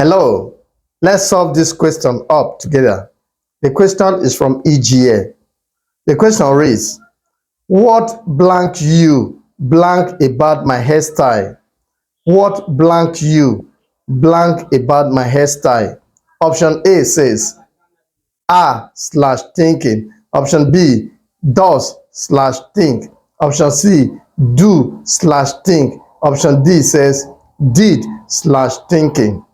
Hello, let's solve this question up together. The question is from EGA. The question reads, what blank you blank about my hairstyle? What blank you blank about my hairstyle? Option A says thinking. Option B, does/think. Option C, do/think. Option D says did/thinking.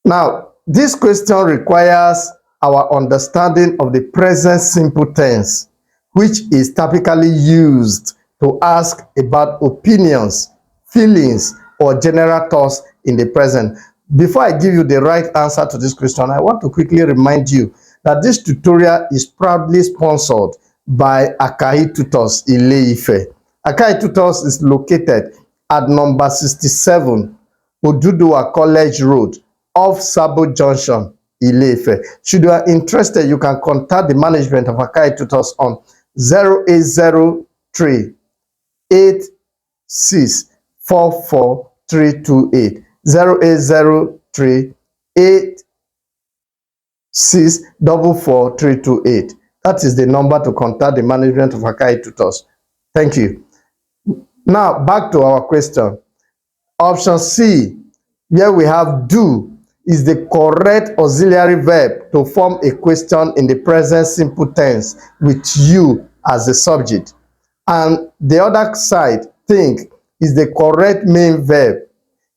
Now, this question requires our understanding of the present simple tense, which is typically used to ask about opinions, feelings, or general thoughts in the present. Before I give you the right answer to this question, I want to quickly remind you that this tutorial is proudly sponsored by Akai Tutors Ile-Ife. Akai Tutors is located at number 67 Oduduwa College Road, off Sabo Junction, Ile-Ife. Should you are interested, you can contact the management of Akai Tutors on 0803 8644 328. 0803 8644 328. That is the number to contact the management of Akai Tutors. Thank you. Now, back to our question. Option C, where we have do, is the correct auxiliary verb to form a question in the present simple tense with you as the subject. And the other side, think, is the correct main verb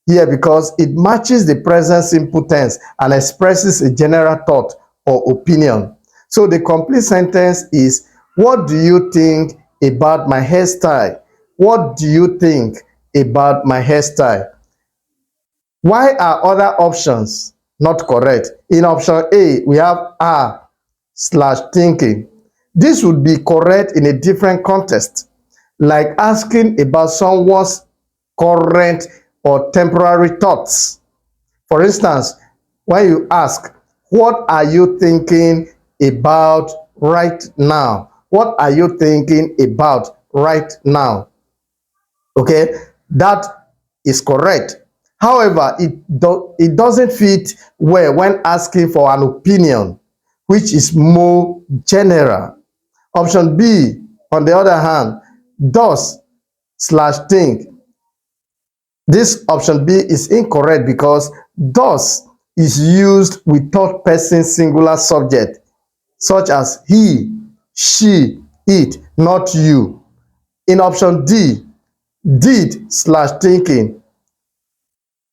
here because it matches the present simple tense and expresses a general thought or opinion. So the complete sentence is, what do you think about my hairstyle? What do you think about my hairstyle? Why are other options not correct? In option A, we have are/thinking. This would be correct in a different context, like asking about someone's current or temporary thoughts. For instance, when you ask, what are you thinking about right now? What are you thinking about right now? Okay, that is correct. However, it doesn't fit well when asking for an opinion, which is more general. Option B, on the other hand, does/think. This option B is incorrect because does is used with third person singular subject, such as he, she, it, not you. In option D, did/thinking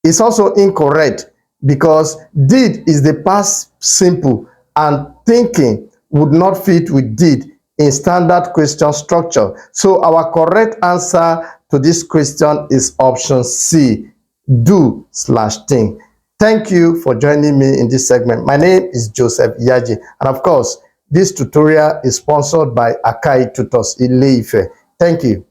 is also incorrect because did is the past simple and thinking would not fit with did in standard question structure. So our correct answer to this question is option C, do/think. Thank you for joining me in this segment. My name is Joseph Yaji, and of course, this tutorial is sponsored by Akai Tutors Ile-Ife. Thank you.